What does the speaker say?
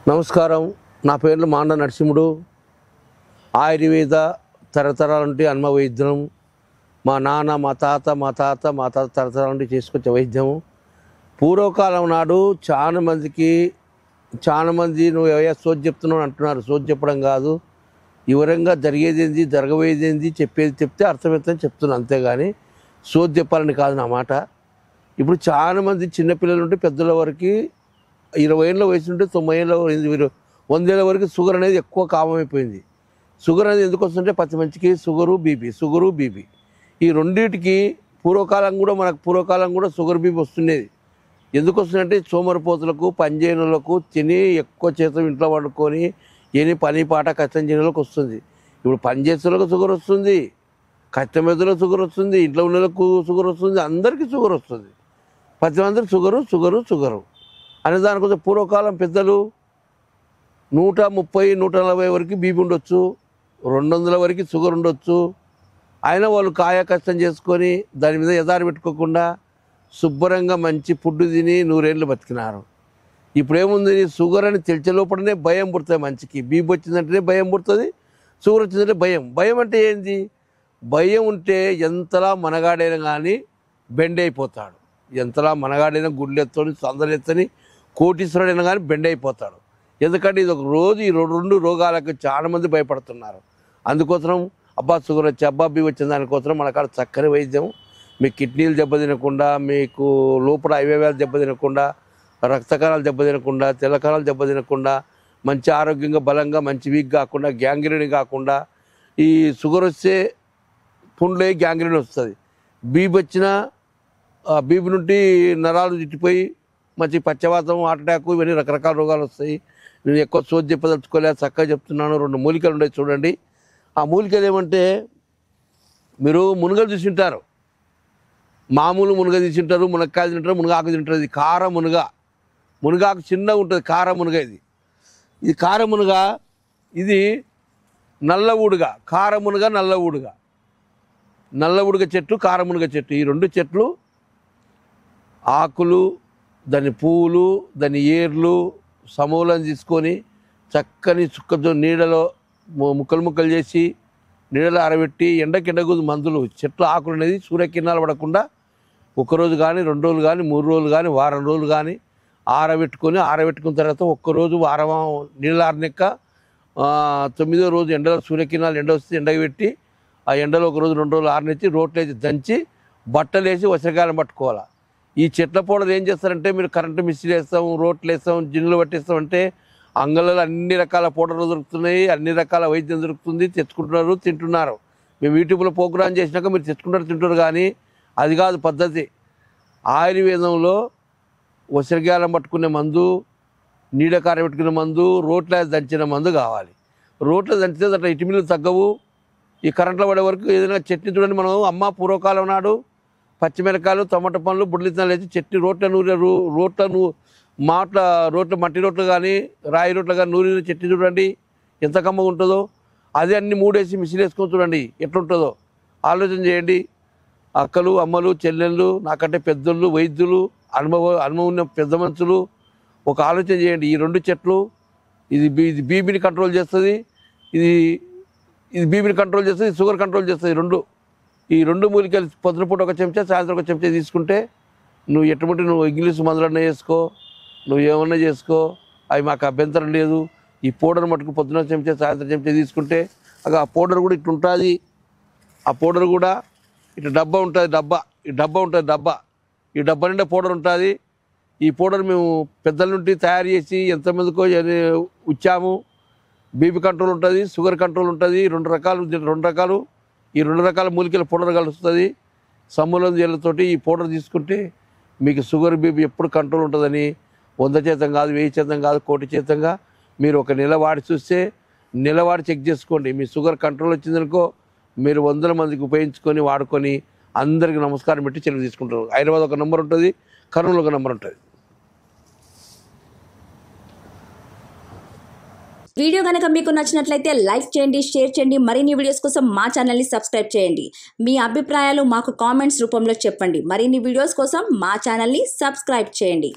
నమస్కారం. నా పేరు మాండ నరసింహుడు. ఆయుర్వేద తరతరాల నుండి అన్మ వైద్యం. మా నాన్న మా తాత తరతరాల నుండి చేసుకొచ్చే వైద్యం. పూర్వకాలం నాడు చాలా మంది నువ్వు ఏ సోది చెప్తున్నావు అంటున్నారు. సోది చెప్పడం కాదు, వివరంగా జరిగేదేంది జరగబోయేదేంది చెప్తే అర్థమవుతుందని చెప్తున్నాను, అంతేగాని సోది చెప్పాలని కాదు నా మాట. ఇప్పుడు చాలామంది చిన్నపిల్లల నుండి పెద్దల వరకు 20 ఏళ్ళ వయసు నుండి 90 ఏళ్ళ 100 ఏళ్ళ వరకు షుగర్ అనేది ఎక్కువ కామన్ అయిపోయింది. షుగర్ అనేది ఎందుకు వస్తుంటే ప్రతి మనిషికి షుగరు బీపీ ఈ రెండింటికి పూర్వకాలం కూడా షుగర్ బీపీ వస్తుండేది. ఎందుకు వస్తుందంటే సోమరిపోతులకు పనిచేయనులకు తిని ఎక్కువ చేతం ఇంట్లో వండుకొని ఏని పని పాట కష్టం చేయడానికి వస్తుంది. ఇప్పుడు పని చేసేలకు షుగర్ వస్తుంది, కష్టమేతులకు షుగర్ వస్తుంది, ఇంట్లో ఉన్నలకు షుగర్ వస్తుంది, అందరికీ షుగర్ వస్తుంది. ప్రతి అందరూ షుగరు అనే దానికోసం పూర్వకాలం పెద్దలు 130-140 వరకు బీపీ ఉండొచ్చు, 200 వరకు షుగర్ ఉండొచ్చు. అయినా వాళ్ళు కాయ కష్టం చేసుకొని దాని మీద ఎదారి పెట్టుకోకుండా శుభ్రంగా మంచి ఫుడ్ తిని 100 ఏళ్ళు బతికినారు. ఇప్పుడు ఏముంది, షుగర్ అని తెలిసే లోపలనే భయం పుడుతుంది మనిషికి. బీపీ వచ్చిందంటేనే భయం పుడుతుంది, షుగర్ వచ్చిందంటే భయం అంటే ఏంది? భయం ఉంటే ఎంతలా మనగాడైనా కానీ బెండ్ అయిపోతాడు. ఎంతలా మనగాడైనా గుడ్లు ఎత్తని సందలు ఎత్తని కోటీశ్వరుడైనా కానీ బెండ్ అయిపోతాడు. ఎందుకంటే ఇది ఒక రోజు ఈ 2 రోగాలకు చాలామంది భయపడుతున్నారు. అందుకోసం షుగర్ వచ్చి బీపీ వచ్చిన దానికోసం మన కాడ చక్కని వైద్యం. మీ కిడ్నీలు దెబ్బతినకుండా, మీకు లోపల అవయవాలు దెబ్బతినకుండా, రక్తకణాలు దెబ్బతినకుండా, తెల్లకణాలు దెబ్బతినకుండా, మంచి ఆరోగ్యంగా బలంగా మంచి వీక్ కాకుండా, గ్యాంగ్రీన్ కాకుండా. ఈ షుగర్ వస్తే పుండ్లే గ్యాంగ్రీన్ వస్తుంది. బీపీ వచ్చినా బీపీ నుండి నరాలు చుట్టిపోయి మంచి పచ్చవాతం, హార్ట్ అటాక్, ఇవన్నీ రకరకాల రోగాలు వస్తాయి. నేను ఎక్కువ సోది చెప్పదలుచుకోలే, చక్కగా చెప్తున్నాను. 2 మూలికలు ఉన్నాయి చూడండి. ఆ మూలికలు ఏమంటే, మీరు మునగలు చూసింటారు, మామూలు మునగ తీసుంటారు, మునక్కాయలు తింటారు, మునగాకు తింటారు. ఇది కార మునగాకు చిన్నగా ఉంటుంది, కార మునగ. ఇది కార మునగ, ఇది నల్ల ఊడుగ. కార మునగ నల్ల ఊడుగ చెట్టు, కార మునగ చెట్టు. ఈ 2 చెట్లు ఆకులు, దాని పువ్వులు, దాని ఏర్లు సమూలం తీసుకొని చక్కని చుక్కతో నీడలో ముక్కలు చేసి నీడలో ఆరబెట్టి ఎండగుదు మందులు. చెట్లు ఆకులు అనేది సూర్యకిరణాలు పడకుండా 1 రోజు కానీ 2 రోజులు కానీ 3 రోజులు కానీ వారం రోజులు కానీ ఆరబెట్టుకున్న తర్వాత 1 రోజు వారం నీళ్ళు ఆరినాక 9వ రోజు ఎండలో సూర్యకిరణాలు ఎండ వస్తే ఎండగబెట్టి ఆ ఎండలో 1 రోజు 2 రోజులు ఆరనిచ్చి రోట్లు వేసి దంచి బట్టలు వేసి వర్షకాలం పట్టుకోవాలి. ఈ చెట్ల పౌడర్ ఏం చేస్తారంటే, మీరు కరెంటు మిక్సీలు వేస్తాం, రోట్లు వేస్తాం, జిన్నులు పట్టిస్తామంటే అంగళ్ళలో అన్ని రకాల పౌడర్లు దొరుకుతున్నాయి, అన్ని రకాల వైద్యం దొరుకుతుంది, తెచ్చుకుంటున్నారు, తింటున్నారు. మేము యూట్యూబ్లో ప్రోగ్రామ్ చేసినాక మీరు తెచ్చుకుంటారు, తింటారు. కానీ అది కాదు పద్ధతి. ఆయుర్వేదంలో ఉసిరికాయలం పట్టుకునే మందు, నీడకార పెట్టుకునే మందు, రోట్ల దంచిన మందు కావాలి. రోట్లో దంచితే అట్లా ఇటుమిలు తగ్గవు. ఈ కరెంట్లో పడే వరకు ఏదైనా చట్నీ చూడండి. మనం అమ్మ పూర్వకాలం నాడు పచ్చిమిరకాయలు, టమాటా పండ్లు, బుడ్లిత్తనాలు వేసి చట్నీ రోట్ల మట్టి రోట్లు కానీ రాయి రోట్లు కానీ నూరిన చట్నీ చూడండి ఎంత కమ్మగా ఉంటుందో. అదే అన్ని 3 వేసి మిక్సీలు వేసుకొని చూడండి ఎట్లుంటుందో. ఆలోచన చేయండి. అక్కలు, అమ్మలు, చెల్లెళ్ళు, నాకంటే పెద్దోళ్ళు, వైద్యులు, అనుభవం ఉన్న పెద్ద మనుషులు ఒక ఆలోచన చేయండి. ఈ 2 చెట్లు ఇది బీపీని కంట్రోల్ చేస్తుంది, ఇది బీపీని కంట్రోల్ చేస్తుంది, షుగర్ కంట్రోల్ చేస్తుంది. ఈ 2 మూలికలు పొద్దున పూట 1 చెంచా, సాయంత్రం 1 చెంచా తీసుకుంటే నువ్వు ఇంగ్లీష్ మందులన్నా చేసుకో, నువ్వు ఏమన్నా చేసుకో, అవి మాకు అభ్యంతరం లేదు. ఈ పౌడర్ మటుకు పొద్దున చెంచా, సాయంత్రం చెంచా తీసుకుంటే ఆ పౌడర్ కూడా ఇట్లా ఉంటుంది. ఆ పౌడర్ కూడా ఇట్లా డబ్బా ఉంటుంది. ఈ డబ్బా నిండా పౌడర్ ఉంటుంది. ఈ పౌడర్ మేము పెద్దల నుండి తయారు చేసి ఎంతమందికో ఇచ్చాము. బీపీ కంట్రోల్ ఉంటుంది, షుగర్ కంట్రోల్ ఉంటుంది. 2 రకాలు ఈ 2 రకాల మూలికల పౌడర్ కలుస్తుంది. సమూలం జీలతోటి ఈ పౌడర్ తీసుకుంటే మీకు షుగర్ బీపీ ఎప్పుడు కంట్రోల్ ఉంటుందని 100 శాతం కాదు, 1000 శాతం కాదు, 1,000,000 శాతంగా మీరు 1 నెల వాడి చూస్తే, నెలవాడి చెక్ చేసుకోండి. మీ షుగర్ కంట్రోల్ వచ్చిందనుకో మీరు 100 మందికి ఉపయోగించుకొని వాడుకొని అందరికీ నమస్కారం పెట్టి చెల్లి తీసుకుంటారు. హైదరాబాద్ 1 నెంబర్ ఉంటుంది, కర్నూలు 1 నెంబర్ ఉంటుంది. వీడియో కనుక మీకు నచ్చినట్లయితే లైక్ చేయండి, షేర్ చేయండి. మరిన్ని వీడియోస్ కోసం మా ఛానల్ని సబ్స్క్రైబ్ చేయండి. మీ అభిప్రాయాలు మాకు కామెంట్స్ రూపంలో చెప్పండి. మరిన్ని వీడియోస్ కోసం మా ఛానల్ని సబ్స్క్రైబ్ చేయండి.